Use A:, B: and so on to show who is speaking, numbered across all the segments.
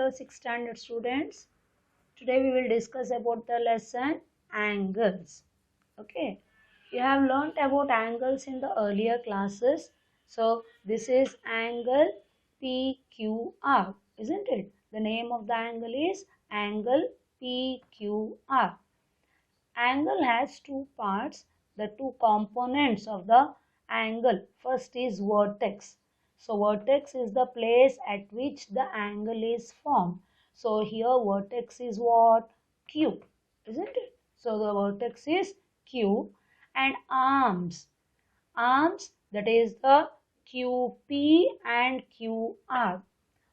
A: dear 6th standard students. Today we will discuss about the lesson angles. Okay, you have learnt about angles in the earlier classes. So this is angle PQR, isn't it? The name of the angle is angle PQR. Angle has two parts, the two components of the angle. First is vertex. So vertex is the place at which the angle is formed. So here vertex is what? Q, isn't it? So the vertex is Q. And arms. Arms, that is the QP and QR.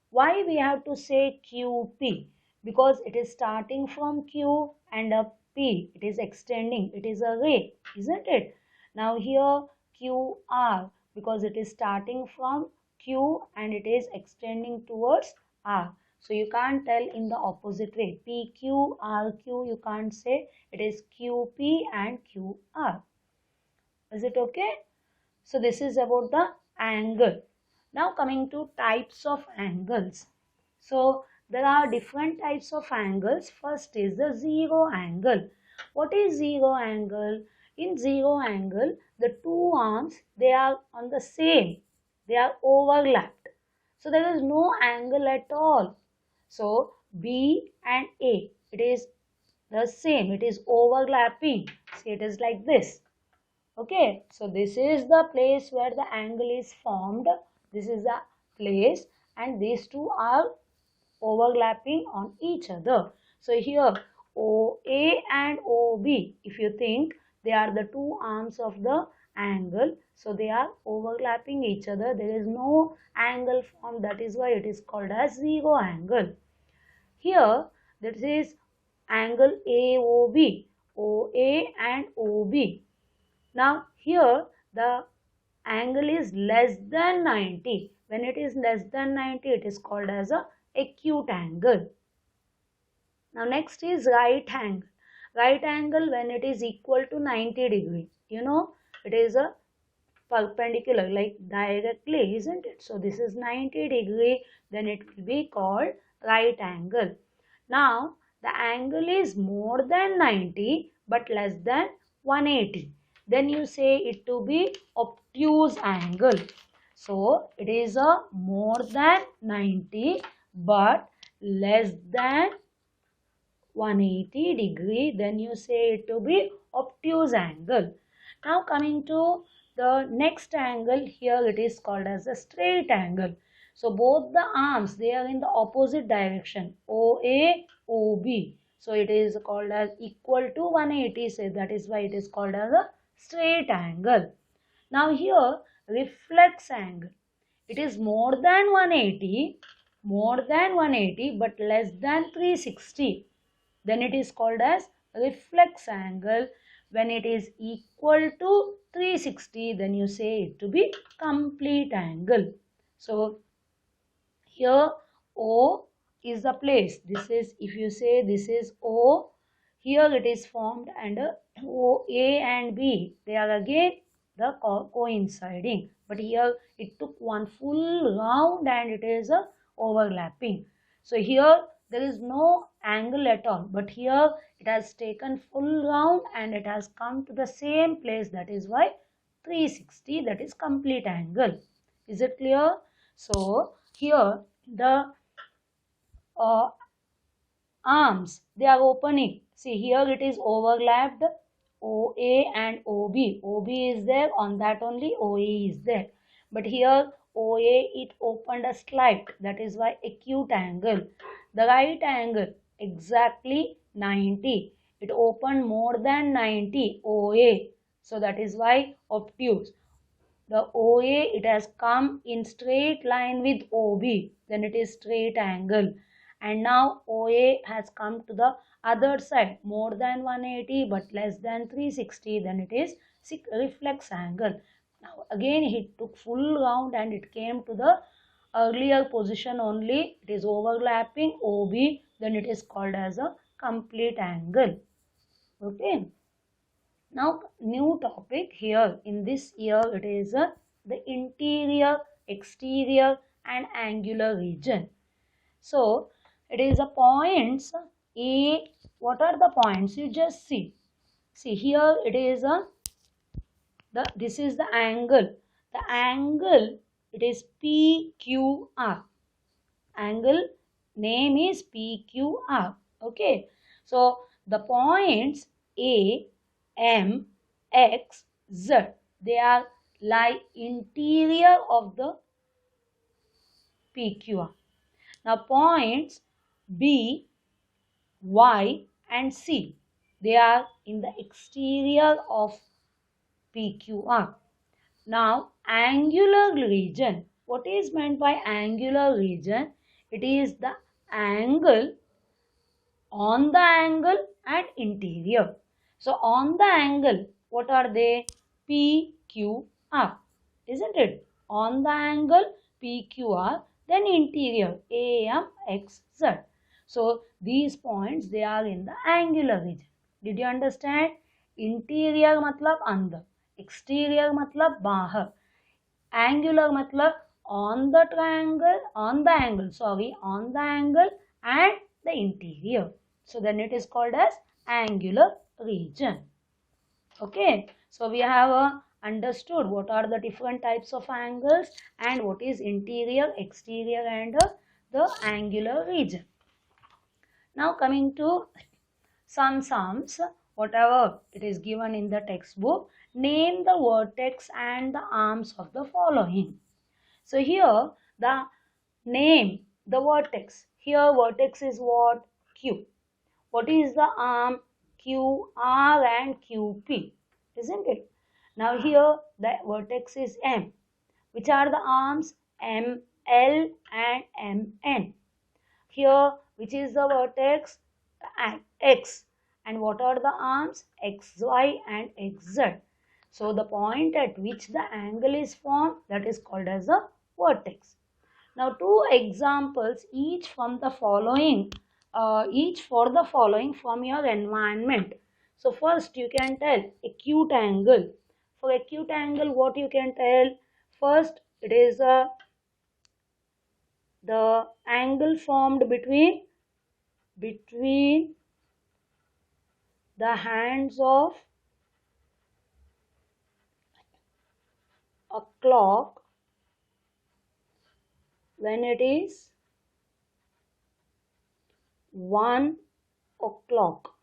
A: Why we have to say QP? Because it is starting from Q and a P. It is extending. It is a ray, isn't it? Now here QR, because it is starting from Q and it is extending towards R. So you can't tell in the opposite way. PQ, RQ, you can't say. It is QP and QR. Is it okay? So this is about the angle. Now coming to types of angles. So there are different types of angles. First is the zero angle. What is zero angle? In zero angle, the two arms, they are on the same. They are overlapped. So there is no angle at all. So B and A, it is the same. It is overlapping. See, it is like this. Okay, so this is the place where the angle is formed. This is the place and these two are overlapping on each other. So here OA and OB, if you think, they are the two arms of the angle. So they are overlapping each other. There is no angle formed. That is why it is called as zero angle. Here this is angle AOB, OA and OB. Now here the angle is less than 90. When it is less than 90, it is called as a acute angle. Now next is right angle. Right angle when it is equal to 90 degree. You know, it is a perpendicular, like directly, isn't it? So this is 90 degree, then it will be called right angle. Now the angle is more than 90 but less than 180. Then you say it to be obtuse angle. So it is a more than 90 but less than 180 degree. Then you say it to be obtuse angle. Now coming to the next angle, here it is called as a straight angle. So both the arms, they are in the opposite direction, OA, OB. So it is called as equal to 180. So that is why it is called as a straight angle. Now here reflex angle. It is more than 180 but less than 360. Then it is called as reflex angle. When it is equal to 360, then you say it to be complete angle. So here O is the place. This is, if you say this is O, here it is formed and O, A and B, they are again the coinciding. But here it took one full round and it is overlapping. So here there is no angle at all. But here it has taken full round and it has come to the same place. That is why 360, that is complete angle. Is it clear? So here the arms, they are opening. See, here it is overlapped, OA and OB. OB is there, on that only OA is there. But here OA, it opened a slight. That is why acute angle. The right angle, exactly 90. It opened more than 90, OA. So that is why obtuse. The OA, it has come in straight line with OB. Then it is straight angle. And now OA has come to the other side, more than 180 but less than 360. Then it is reflex angle. Now again it took full round and it came to the earlier position only. It is overlapping OB. Then it is called as a complete angle. Okay. Now new topic here in this year, it is the interior, exterior and angular region. So It is a points A. What are the points? You just see. See here it is a this is the angle. The angle it is PQR. Angle name is PQR. Okay. So the points A, M, X, Z, they are lie interior of the PQR. Now points B, Y and C, they are in the exterior of PQR. Now angular region. What is meant by angular region? It is the angle on the angle and interior. So on the angle, what are they? PQR, isn't it? On the angle PQR, then interior AMXZ. So these points, they are in the angular region. Did you understand? Interior matlab andar, exterior matlab bahar, angular matlab on the triangle, on the angle and the interior. So then it is called as angular region. Okay, so we have understood what are the different types of angles and what is interior, exterior and the angular region. Now coming to some sums, whatever it is given in the textbook, name the vertex and the arms of the following. So here the name, the vertex. Here vertex is what? Q. What is the arm? Q, R and QP, isn't it? Now here the vertex is M. Which are the arms? M, L and M, N. Here which is the vertex? X. And what are the arms? X, Y and X, Z. So the point at which the angle is formed, that is called as a vertex. Now two examples each from the following, each for the following from your environment. So first you can tell acute angle. For acute angle, what you can tell? First it is the angle formed between the hands of a clock when it is 1 o'clock.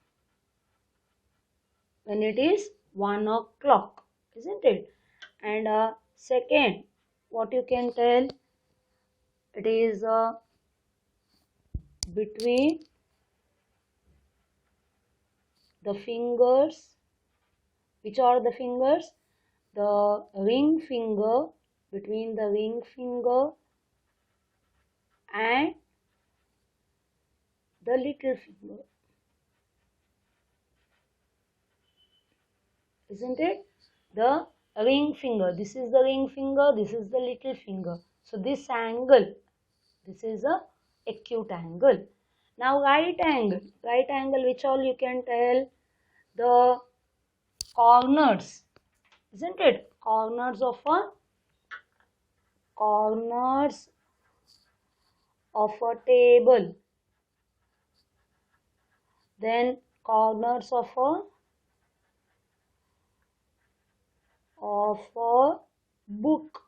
A: When it is 1 o'clock, isn't it? And second, what you can tell? It is between the fingers. Which are the fingers? The ring finger, between the ring finger and the little finger, isn't it? The ring finger. This is the ring finger, this is the little finger. So this angle, this is a acute angle. Now right angle. Right angle, which all you can tell? The corners, isn't it? Corners of a table. Then corners of a book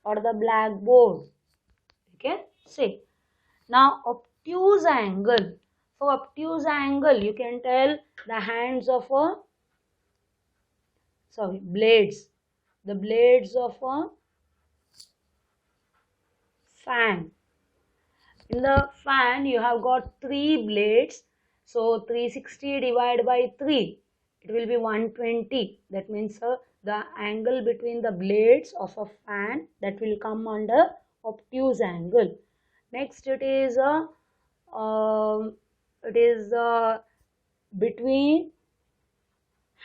A: or the blackboard. You can say. Now obtuse angle. For obtuse angle, you can tell the hands of a blades. The blades of a fan. In the fan, you have got 3 blades. So 360 divided by 3, it will be 120. That means the angle between the blades of a fan, that will come under obtuse angle. Next, it is between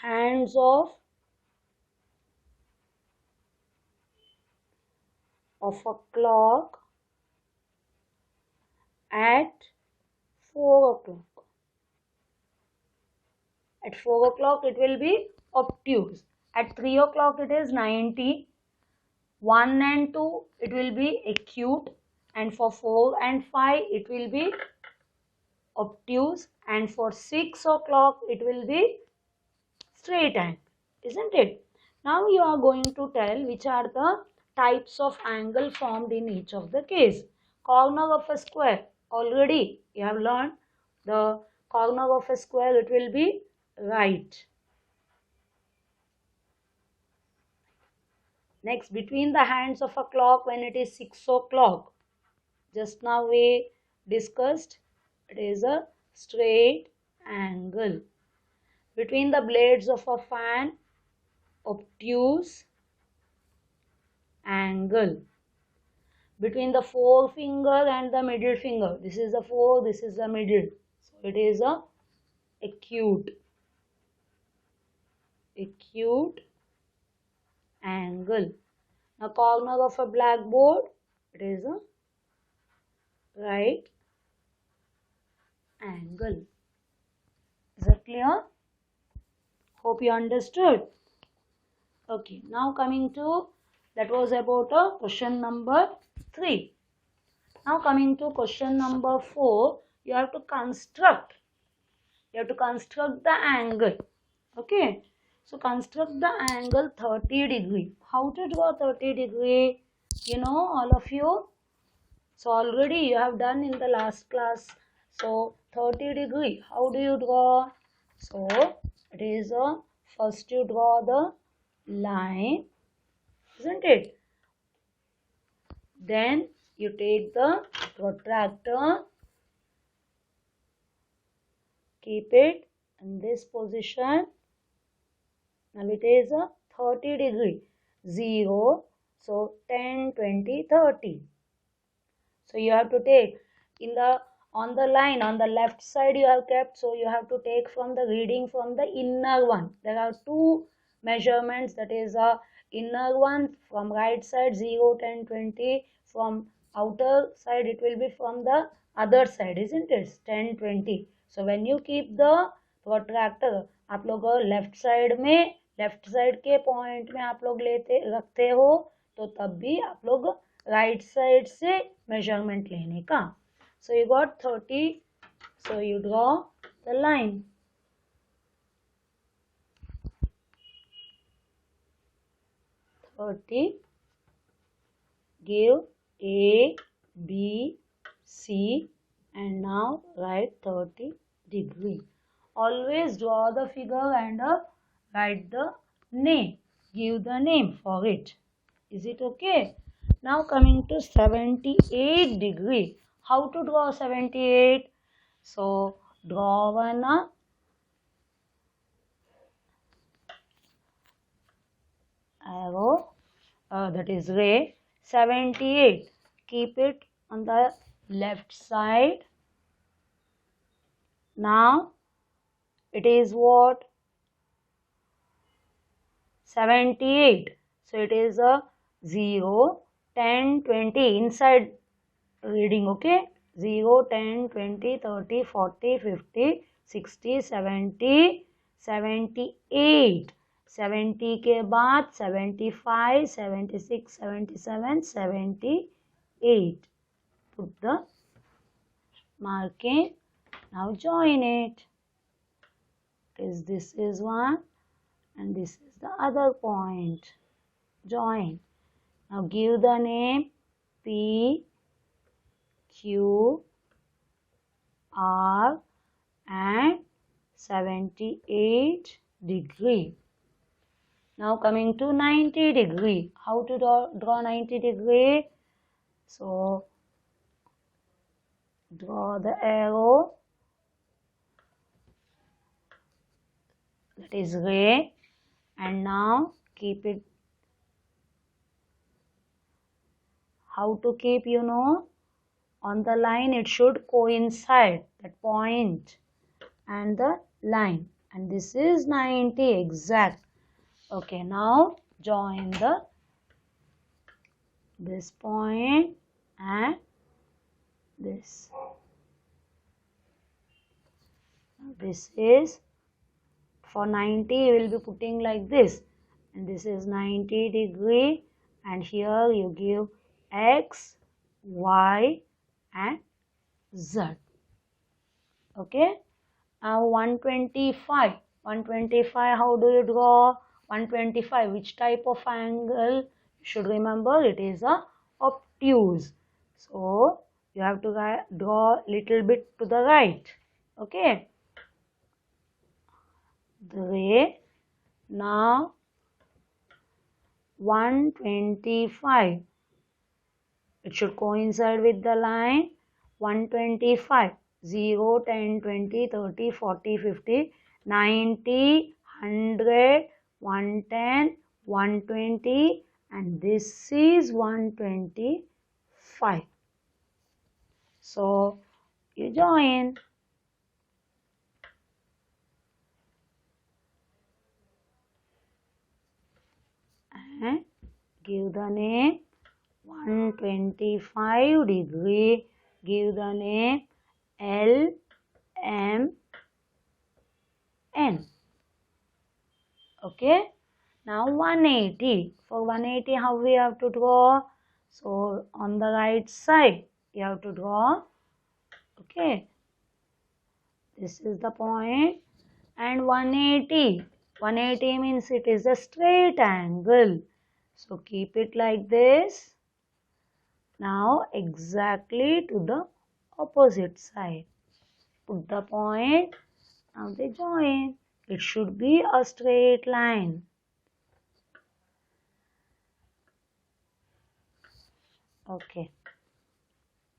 A: hands of a clock at 4 o'clock. At 4 o'clock it will be obtuse. At 3 o'clock it is 90. 1 and 2 it will be acute. And for 4 and 5 it will be obtuse, and for 6 o'clock it will be straight angle, isn't it? Now you are going to tell which are the types of angle formed in each of the case. Corner of a square, already you have learned the corner of a square, it will be right. Next, between the hands of a clock when it is 6 o'clock, just now we discussed, it is a straight angle. Between the blades of a fan, obtuse angle. Between the forefinger and the middle finger, this is the fore, this is the middle, so it is a acute angle. Now corner of a blackboard, it is a right angle. Is that clear? Hope you understood. Okay, now coming to, that was about question number 3. Now coming to question number 4, you have to construct the angle. Okay, so construct the angle 30 degree. How to draw 30 degree? You know, all of you. So already you have done in the last class. So 30 degree, how do you draw? So it is first you draw the line, isn't it? Then you take the protractor, keep it in this position. Now it is a 30 degree, 0, so 10, 20, 30. So you have to take on the line, on the left side you have kept, so you have to take from the reading from the inner one. There are 2 measurements, that is inner one from right side 0, 10, 20, from outer side it will be from the other side, isn't it? 10, 20. So when you keep the protractor, आप लोग left side के point में आप लोग रखते हो, तो तब भी आप लोग राइट साइड से मेजरमेंट लेने का. So you got 30, so you draw the line. Give A, B, C, and now write 30 degree. Always draw the figure and write the name. Give the name for it. Is it okay? Now coming to 78 degree. How to draw 78? So draw one arrow, that is ray. 78. Keep it on the left side. Now it is what? 78. So it is a 0, 10, 20 inside reading, okay? 0, 10, 20, 30, 40, 50, 60, 70, 78. 70 के बाद 75, 76, 77, 78. Put the marking. Now join it. This is one and this is the other point. Join. Now give the name P, Q, R and 78 degree. Now coming to 90 degree. How to draw 90 degree? So draw the arrow, that is ray, and now keep it. How to keep, you know, on the line it should coincide, that point and the line, and this is 90 exact. Okay, now join this point and this. This is for 90, you will be putting like this, and this is 90 degree, and here you give X, Y and Z. Okay. Now 125. 125, how do you draw 125? Which type of angle? You should remember it is a obtuse. So you have to draw little bit to the right. Okay. Great. Now 125. It should coincide with the line 125. 0, 10, 20, 30, 40, 50, 90, 100, 110, 120, and this is 125. So you join. And give the name 125 degree. Give the name LMN. Okay. Now 180. For 180, how we have to draw? So on the right side, you have to draw. Okay. This is the point. And 180. 180 means it is a straight angle. So keep it like this. Now exactly to the opposite side. Put the point. Now they join. It should be a straight line. Okay.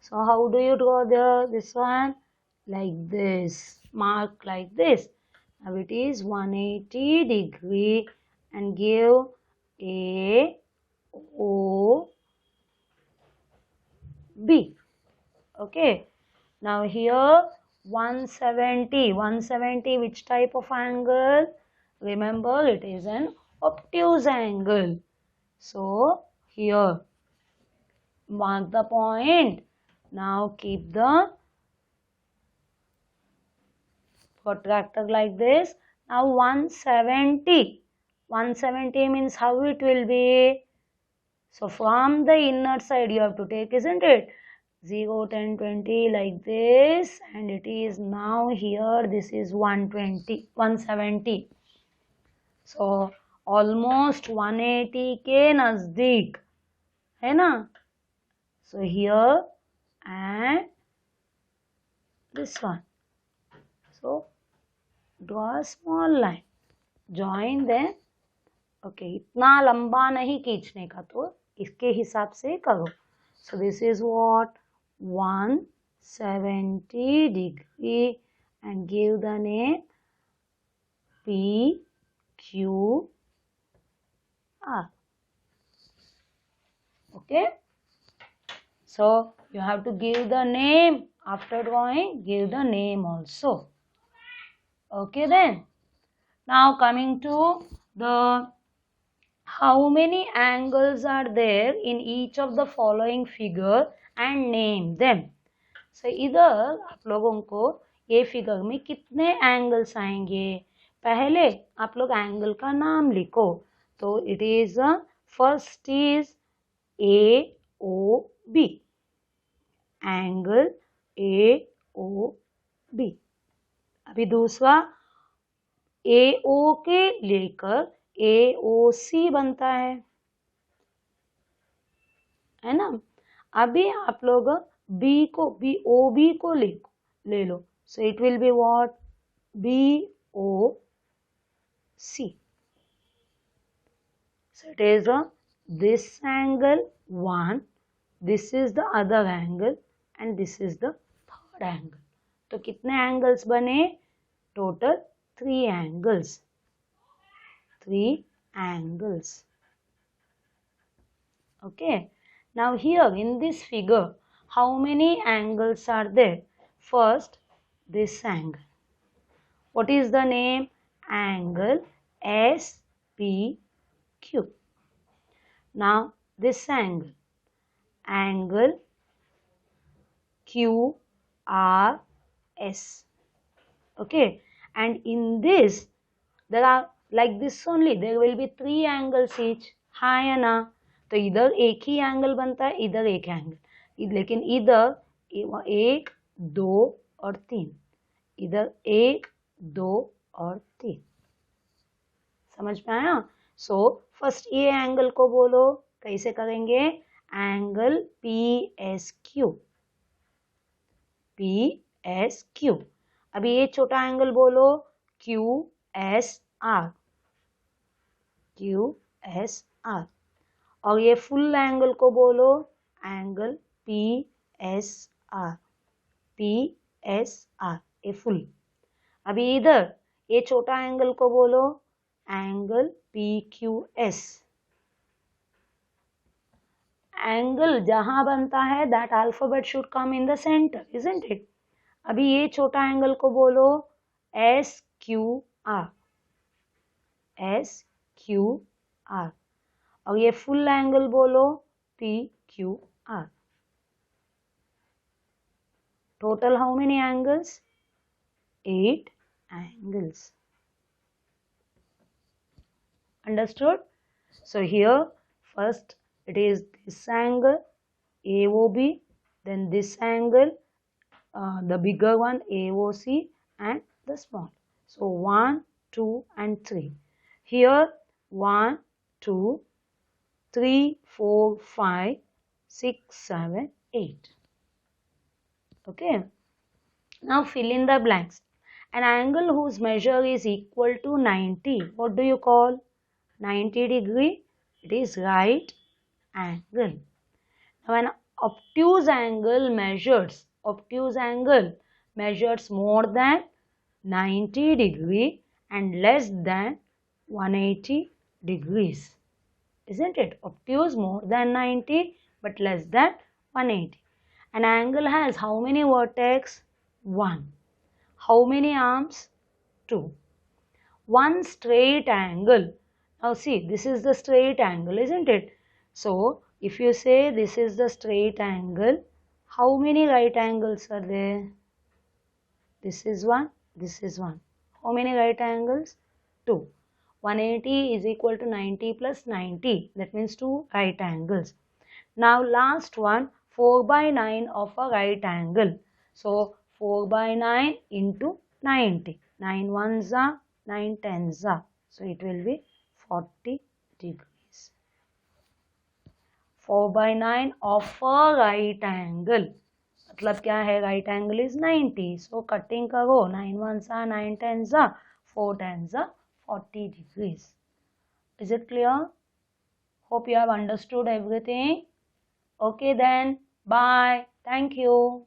A: So how do you draw this one? Like this. Mark like this. Now it is 180 degree and give A, O, B. Okay. Now here 170. 170, which type of angle? Remember, it is an obtuse angle. So here mark the point. Now keep the protractor like this. Now 170. 170 means how it will be? So from the inner side you have to take, isn't it? 0, 10, 20 like this, and it is now here. This is 120, 170. So almost 180 के नजदीक है ना? So here and this one. So draw a small line. Join them. Okay, इतना लंबा नहीं खींचने का, तो इसके हिसाब से करो. So this is what? 170 degree and give the name P, Q, R. Okay. So you have to give the name after drawing. Give the name also. Okay then. Now coming to the how many angles are there in each of the following figure and name them. So इधर आप लोगों को ये figure में कितने angles आएंगे, पहले आप लोग एंगल का नाम लिखो. तो it is first is AOB, angle AOB. अभी दूसरा AO के लेकर AOC बनता है ना. अभी आप लोग B को OB को ले लो. So it will be what? BOC. So it is this angle 1, this is the other angle and this is the third angle. तो कितने angles बने? Total 3 angles. 3 angles. Okay. Now here in this figure, how many angles are there? First, this angle. What is the name? Angle SPQ. Now this angle. Angle QRS. Okay. And in this, there are like this only. There will be 3 angles each. हाँ या ना? तो इधर एक ही angle बनता है, इधर एक एंगल, लेकिन इधर 1, 2 और 3. इधर 1 2 और 3। समझ में आया? सो फर्स्ट ये एंगल को बोलो, कैसे करेंगे? Angle PSQ। PSQ। अभी ये छोटा एंगल बोलो, QSR। QSR। और ये फुल एंगल को बोलो, एंगल PSR। PSR ये फुल। अभी इधर ये छोटा एंगल को बोलो, एंगल PQS। एंगल जहां बनता है that alphabet should come in the centre, isn't it? अभी ये छोटा एंगल को बोलो SQR। SQR। और ये फुल एंगल बोलो PQR। Total how many angles? 8 angles. Understood? So here first it is this angle AOB, then this angle, the bigger one AOC, and the small. So 1, 2 and 3. Here 1, 2, 3, 4, 5, 6, 7, 8. Okay. Now fill in the blanks. An angle whose measure is equal to 90. What do you call? 90 degree. It is right angle. Now an obtuse angle measures more than 90 degree and less than 180 degrees. Isn't it? Obtuse more than 90 but less than 180. An angle has how many vertex? 1. How many arms? 2. One straight angle. Now see, this is the straight angle, isn't it? So, if you say this is the straight angle, how many right angles are there? This is 1, this is 1. How many right angles? 2. 180 is equal to 90 plus 90. That means 2 right angles. Now last one, 4 by 9 of a right angle. So 4 by 9 into 90. 9 ones are, 9 tens are. So it will be 40 degrees. 4 by 9 of a right angle. मतलब क्या है? Right angle is 90. So cutting करो. 9 ones are, 9 tens are, 4 tens are, 40 degrees. Is it clear? Hope you have understood everything. Okay then. Bye. Thank you.